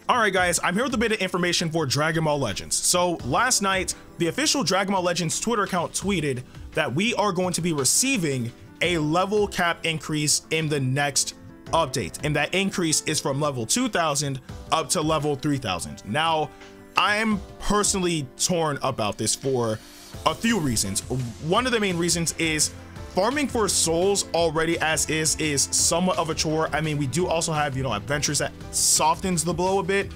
Alright guys, I'm here with a bit of information for Dragon Ball Legends. So last night, the official Dragon Ball Legends Twitter account tweeted that we are going to be receiving a level cap increase in the next update, and that increase is from level 2000 up to level 3000. Now, I'm personally torn about this for a few reasons. One of the main reasons is farming for souls already as is somewhat of a chore. I mean, we do also have, adventures that softens the blow a bit,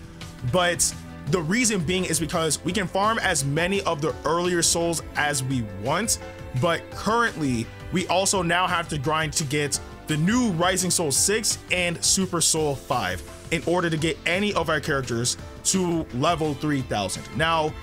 but the reason being is because we can farm as many of the earlier souls as we want, but currently we also now have to grind to get the new Rising Soul 6 and Super Soul 5 in order to get any of our characters to level 3000. Now,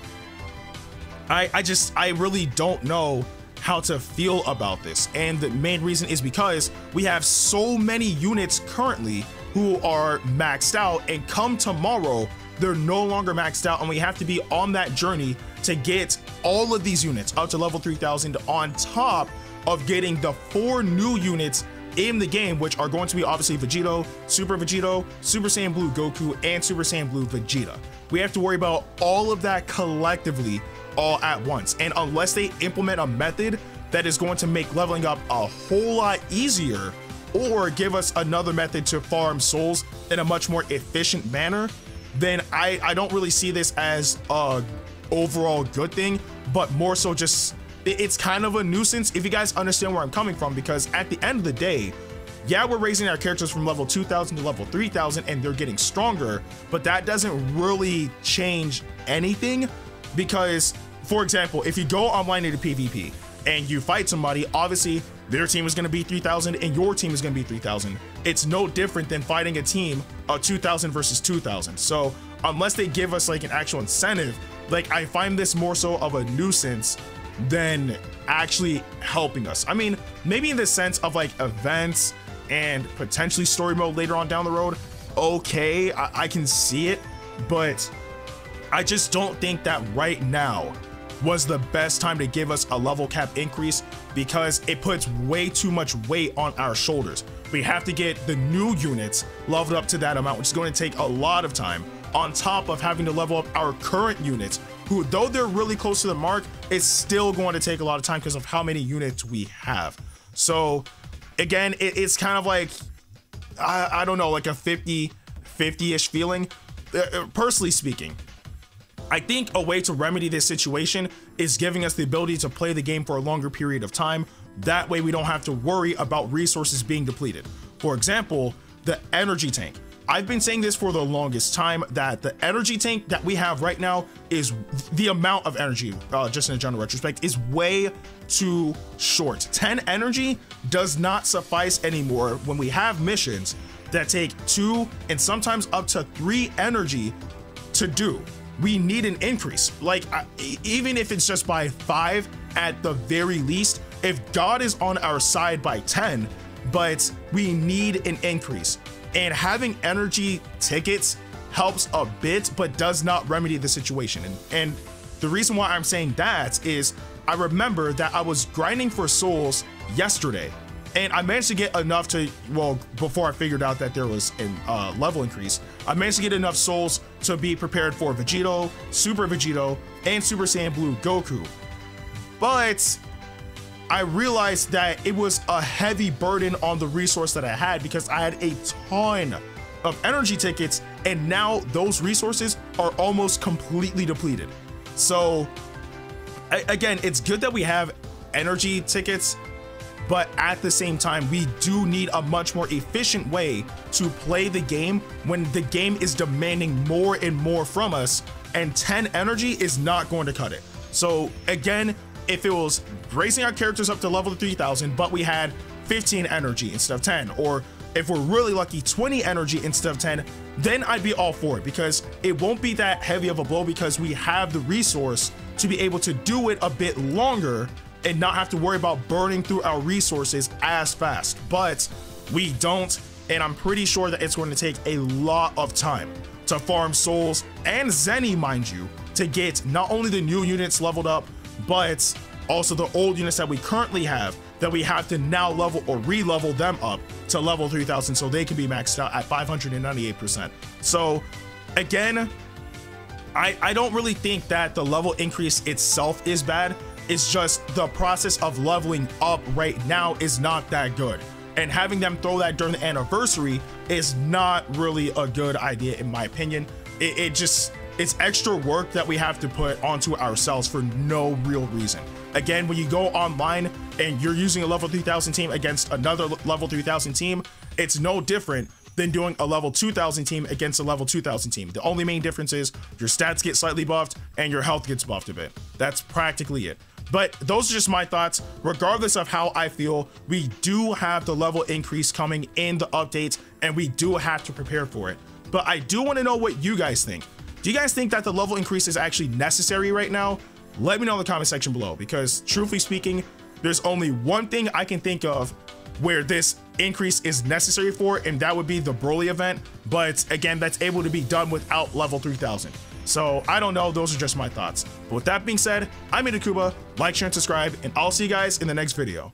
I really don't know how to feel about this, and the main reason is because we have so many units currently who are maxed out, and come tomorrow they're no longer maxed out, and we have to be on that journey to get all of these units up to level 3000 on top of getting the 4 new units in the game, which are going to be obviously Vegito, Super Saiyan Blue Goku, and Super Saiyan Blue Vegeta. We have to worry about all of that collectively all at once, and unless they implement a method that is going to make leveling up a whole lot easier, or give us another method to farm souls in a much more efficient manner, then I don't really see this as a overall good thing, but more so just it's kind of a nuisance, if you guys understand where I'm coming from, because at the end of the day, yeah, we're raising our characters from level 2000 to level 3000 and they're getting stronger, but that doesn't really change anything. Because, for example, if you go online into PvP and you fight somebody, obviously their team is going to be 3000 and your team is going to be 3000. It's no different than fighting a team of 2000 versus 2000. So unless they give us like an actual incentive, like, I find this more so of a nuisance than actually helping us. I mean, maybe in the sense of like events and potentially story mode later on down the road, okay, I can see it, but I just don't think that right now was the best time to give us a level cap increase, because it puts way too much weight on our shoulders. We have to get the new units leveled up to that amount, which is going to take a lot of time, on top of having to level up our current units, who, though they're really close to the mark, it's still going to take a lot of time because of how many units we have. So again, it's kind of like, I don't know, like a 50-50-ish feeling. Personally speaking, I think a way to remedy this situation is giving us the ability to play the game for a longer period of time. That way we don't have to worry about resources being depleted. For example, the energy tank. I've been saying this for the longest time, that the energy tank that we have right now is the amount of energy, just in a general retrospect, is way too short. 10 energy does not suffice anymore when we have missions that take 2 and sometimes up to 3 energy to do. We need an increase, like even if it's just by 5 at the very least. If God is on our side, by 10, but we need an increase. And having energy tickets helps a bit, but does not remedy the situation. And the reason why I'm saying that is I remember that I was grinding for souls yesterday, and I managed to get enough to, well, before I figured out that there was a level increase, I managed to get enough souls to be prepared for Vegito, and Super Saiyan Blue Goku. But I realized that it was a heavy burden on the resource that I had, because I had a ton of energy tickets, and now those resources are almost completely depleted. So again, it's good that we have energy tickets, but at the same time, we do need a much more efficient way to play the game when the game is demanding more and more from us, and 10 energy is not going to cut it. So again, if it was raising our characters up to level 3000, but we had 15 energy instead of 10, or if we're really lucky, 20 energy instead of 10, then I'd be all for it, because it won't be that heavy of a blow, because we have the resource to be able to do it a bit longer and not have to worry about burning through our resources as fast. But we don't, and I'm pretty sure that it's going to take a lot of time to farm souls and Zenny, mind you, to get not only the new units leveled up, but also the old units that we currently have, that we have to now level or re-level them up to level 3000 so they can be maxed out at 598%. So again, I don't really think that the level increase itself is bad. It's just the process of leveling up right now is not that good. And having them throw that during the anniversary is not really a good idea, in my opinion. It's extra work that we have to put onto ourselves for no real reason. Again, when you go online and you're using a level 3000 team against another level 3000 team, it's no different than doing a level 2000 team against a level 2000 team. The only main difference is your stats get slightly buffed and your health gets buffed a bit. That's practically it. But those are just my thoughts. Regardless of how I feel, we do have the level increase coming in the updates, and we do have to prepare for it. But I do want to know what you guys think. Do you guys think that the level increase is actually necessary right now? Let me know in the comment section below, because truthfully speaking, there's only one thing I can think of where this increase is necessary for, and that would be the Broly event. But again, that's able to be done without level 3000. So I don't know, those are just my thoughts. But with that being said, I'm Ndukauba, like, share, and subscribe, and I'll see you guys in the next video.